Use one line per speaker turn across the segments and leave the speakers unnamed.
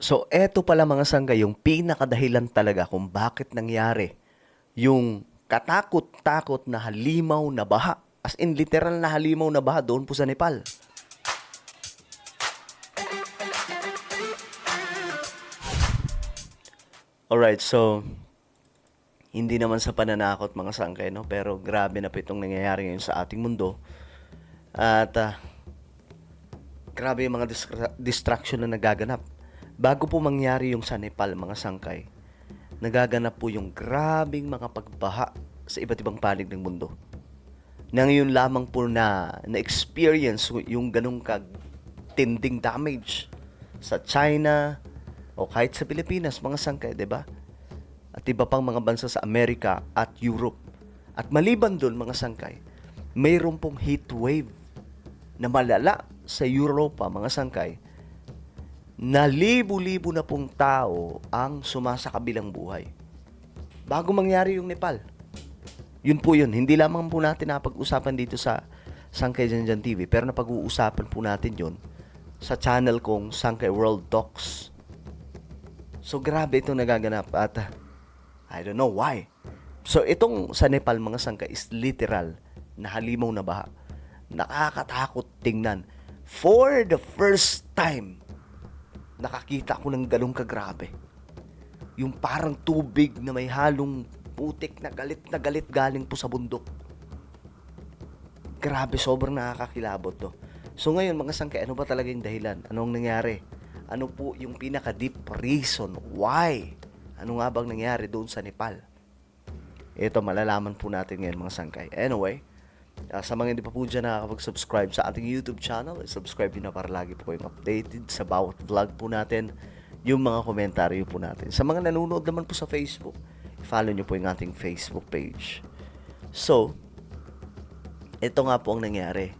So, eto pala mga sangga, yung pinakadahilan talaga kung bakit nangyari yung katakot-takot na halimaw na baha. As in, literal na halimaw na baha doon po sa Nepal. Alright, so, hindi naman sa pananakot mga sangkay, no? Pero grabe na po itong nangyayari ngayon sa ating mundo. At grabe yung mga distraction na nagaganap. Bago po mangyari yung sa Nepal, mga sangkay, nagaganap po yung grabing mga pagbaha sa iba't ibang panig ng mundo. Na ngayon lamang po na-experience yung ganong tinding damage sa China o kahit sa Pilipinas, mga sangkay, di ba? At iba pang mga bansa sa Amerika at Europe. At maliban doon, mga sangkay, mayroon pong heat wave na malala sa Europa, mga sangkay, na libo-libo na pong tao ang sumasakabilang buhay. Bago mangyari yung Nepal. Yun po yun. Hindi lamang po natin napag-usapan dito sa Sangkay Janjan TV, pero napag-uusapan po natin yun sa channel kong Sangkay World Talks. So, grabe itong nagaganap at I don't know why. So, itong sa Nepal, mga sangkay, is literal na halimaw na baha. Nakakatakot tingnan. For the first time, nakakita ko ng ganong kagrabe. Yung parang tubig na may halong putik na galit galing po sa bundok. Grabe, sobrang nakakakilabot to. So ngayon mga sangkay, ano ba talaga yung dahilan? Anong nangyari? Ano po yung pinaka-deep reason why? Ano nga bang nangyari doon sa Nepal? Ito, malalaman po natin ngayon mga sangkay. Anyway, sa mga hindi pa po dyan nakakapag-subscribe sa ating YouTube channel, subscribe nyo na para lagi po kayong updated sa bawat vlog po natin, yung mga komentaryo po natin. Sa mga nanonood naman po sa Facebook, follow nyo po yung ating Facebook page. So, ito nga po ang nangyari.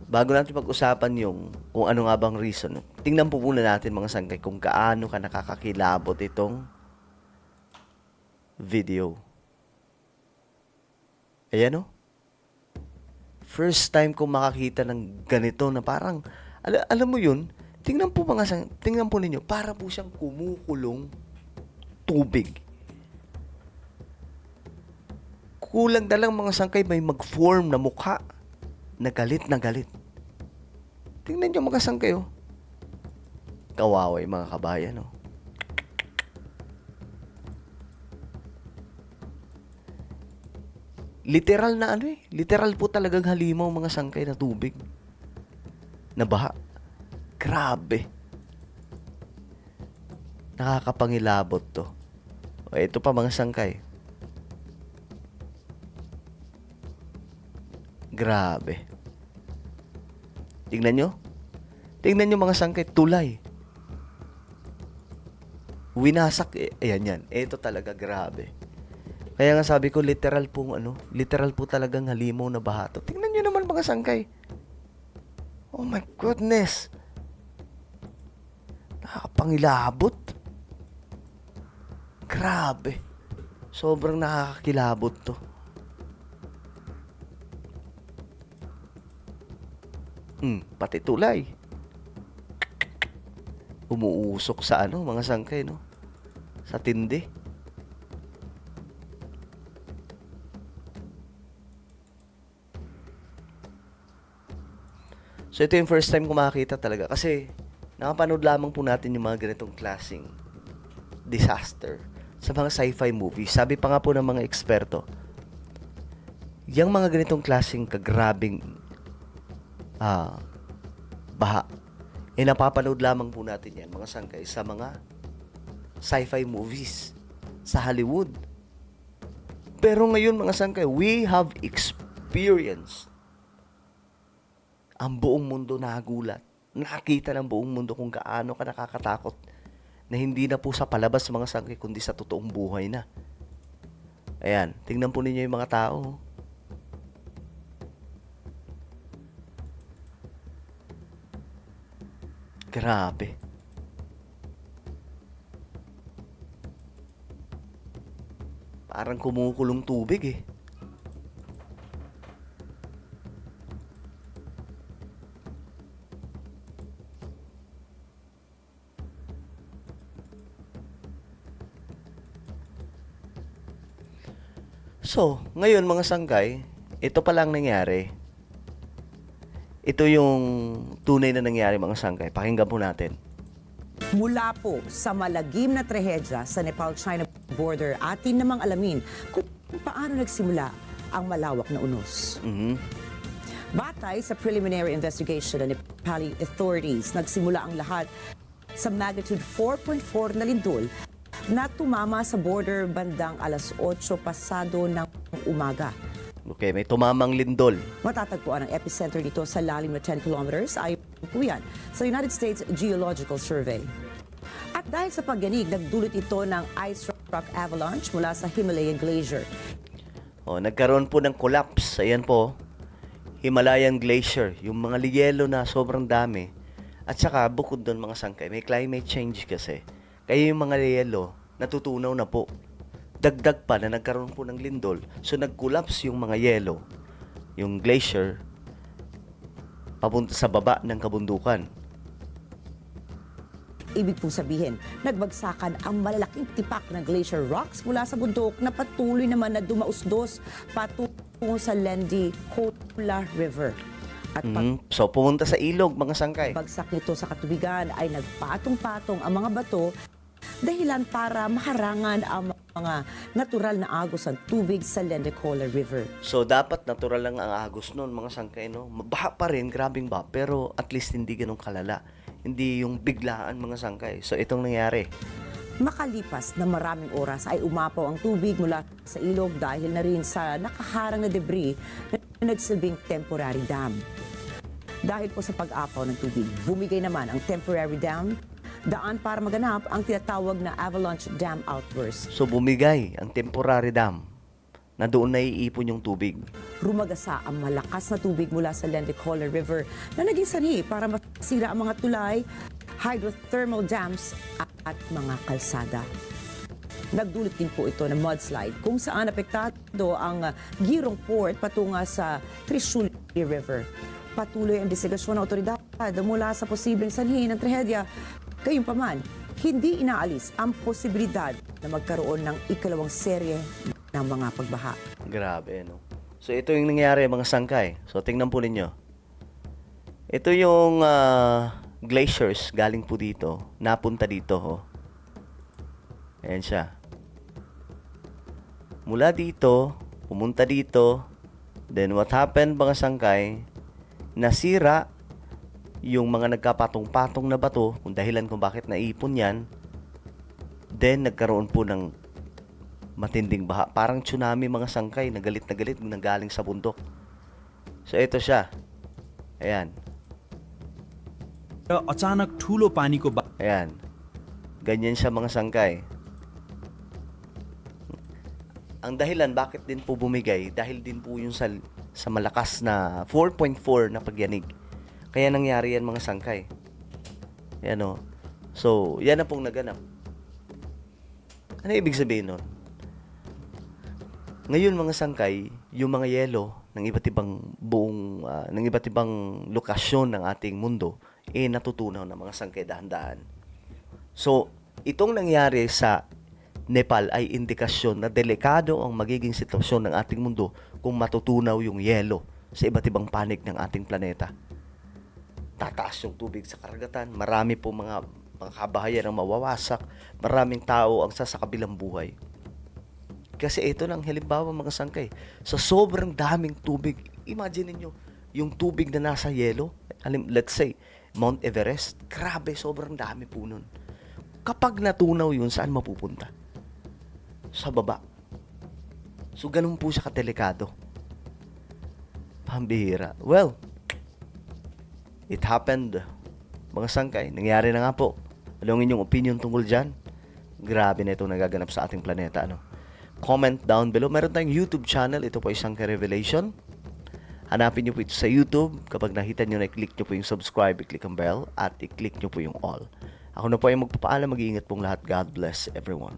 Bago natin pag-usapan yung kung ano nga bang reason, tingnan po muna natin mga sangkay kung gaano ka nakakakilabot itong video. Ayan o. First time ko makakita ng ganito na parang, alam mo yun, tingnan po ninyo, para po siyang kumukulong tubig. Kulang na lang mga sangkay may mag-form na mukha na galit na galit. Tingnan nyo mga sangkay oh. Kawaway mga kabayan oh. Literal na literal po talagang halimaw mga sangkay na tubig. Na baha. Grabe. Nakakapangilabot to. O ito pa mga sangkay. Grabe. Tingnan nyo. Tingnan nyo mga sangkay, tulay. Winasak, ayan yan. Ito talaga, grabe. Kaya nga sabi ko, literal po talagang halimaw na baha to. Tingnan nyo naman mga sangkay. Oh my goodness. Nakakapangilabot. Grabe. Sobrang nakakakilabot to. Pati tulay. Umuusok sa mga sangkay, no? Sa tindi. So, ito yung first time ko makakita talaga. Kasi, nakapanood lamang po natin yung mga ganitong klaseng disaster sa mga sci-fi movies. Sabi pa nga po ng mga eksperto, yung mga ganitong klaseng kagrabing baha, napapanood lamang po natin yan, mga sangkay, sa mga sci-fi movies sa Hollywood. Pero ngayon, mga sangkay, we have experienced ang buong mundo nagulat. Nakakita ng buong mundo kung gaano ka nakakatakot na hindi na po sa palabas mga sangkay, kundi sa totoong buhay na. Ayan, tingnan po ninyo yung mga tao. Grabe. Parang kumukulong tubig eh. So, ngayon mga sangkay, ito pa lang nangyari. Ito yung tunay na nangyari mga sangkay. Pakinggan po natin.
Mula po sa malagim na trahedya sa Nepal-China border, atin namang alamin kung paano nagsimula ang malawak na unos. Batay sa preliminary investigation ng Nepali authorities, nagsimula ang lahat sa magnitude 4.4 na lindol na tumama sa border bandang alas 8 pasado ng umaga.
Okay, may tumamang lindol.
Matatagpuan ang epicenter dito sa lalim na 10 kilometers ay po yan sa United States Geological Survey. At dahil sa pagyanig, nagdulot ito ng ice rock avalanche mula sa Himalayan Glacier.
Nagkaroon po ng collapse. Ayan po, Himalayan Glacier. Yung mga liyelo na sobrang dami. At saka, bukod doon mga sangkay, may climate change kasi. Kaya yung mga liyelo, natutunaw na po. Dagdag pa na nagkaroon po ng lindol. So, nag-collapse yung mga yelo, yung glacier, papunta sa baba ng kabundukan.
Ibig pong sabihin, nagbagsakan ang malalaking tipak ng glacier rocks mula sa bundok na patuloy naman na dumausdos patungo sa Lendi Kotla River. At
So, pumunta sa ilog, mga sangkay.
pagbagsak nito sa katubigan ay nagpatong-patong ang mga bato dahilan para maharangan ang mga natural na agos ng tubig sa Lendecola River.
So, dapat natural lang ang agos nun, mga sangkay, no? Mabaha pa rin, grabing ba, pero at least hindi ganun kalala. Hindi yung biglaan, mga sangkay. So, itong nangyari.
Makalipas na maraming oras ay umapaw ang tubig mula sa ilog dahil na rin sa nakaharang na debris na nagsilbing temporary dam. Dahil po sa pag-apaw ng tubig, bumigay naman ang temporary dam daan para maganap ang tinatawag na avalanche dam outburst.
So, bumigay ang temporary dam na doon naiipon yung tubig.
Rumagasa ang malakas na tubig mula sa Lendecola River na naging sanhi para masira ang mga tulay, hydrothermal dams at mga kalsada. Nagdulot din po ito ng mudslide kung saan apektado ang Girong Port patungo sa Trishuli River. Patuloy ang investigasyon ng otoridad mula sa posibleng sanhi ng trahedya. Gayunpaman, hindi inaalis ang posibilidad na magkaroon ng ikalawang serye ng mga pagbaha.
Grabe, no? So, ito yung nangyari, mga sangkay. So, tingnan po ninyo. Ito yung glaciers galing po dito. Napunta dito, ho. Ayan siya. Mula dito, pumunta dito. Then, what happened, mga sangkay? Nasira yung mga nagkapatong-patong na bato, kung dahilan kung bakit naipon yan. Then, nagkaroon po ng matinding baha. Parang tsunami, mga sangkay, na galit nanggaling sa bundok. So, ito siya. Ayan.
अचानक ठुलो पानीको
Ayan. Ganyan siya, mga sangkay. Ang dahilan bakit din po bumigay, dahil din po yung sa malakas na 4.4 na pagyanig. Kaya nangyari yan, mga sangkay. Yan o. So, yan na pong naganap. Ano ibig sabihin nun? Ngayon, mga sangkay, yung mga yelo ng iba't ibang ng iba't ibang lokasyon ng ating mundo, natutunaw ng mga sangkay dahan-dahan. So, itong nangyari sa Nepal ay indikasyon na delikado ang magiging sitwasyon ng ating mundo kung matutunaw yung yelo sa iba't ibang panig ng ating planeta. Tataas yung tubig sa karagatan, marami po mga kabahayan ang mawawasak, maraming tao ang sasakabilang buhay. Kasi ito lang halimbawa, mga sangkay. Sa sobrang daming tubig, imagine niyo yung tubig na nasa yelo, let's say, Mount Everest, grabe, sobrang dami po nun. Kapag natunaw yun, saan mapupunta? Sa baba. So, ganun po siya kadelikado. Pambihira. Well, it happened, mga sangkay. Nangyari na nga po. Anong inyong opinion tungkol dyan? Grabe na itong nagaganap sa ating planeta, ano? Comment down below. Meron tayong YouTube channel. Ito po ay Sangkay Revelation. Hanapin nyo po ito sa YouTube. Kapag nakita nyo na, i-click nyo po yung subscribe, i-click ang bell, at i-click nyo po yung all. Ako na po ay magpapaalam. Mag-iingat pong lahat. God bless everyone.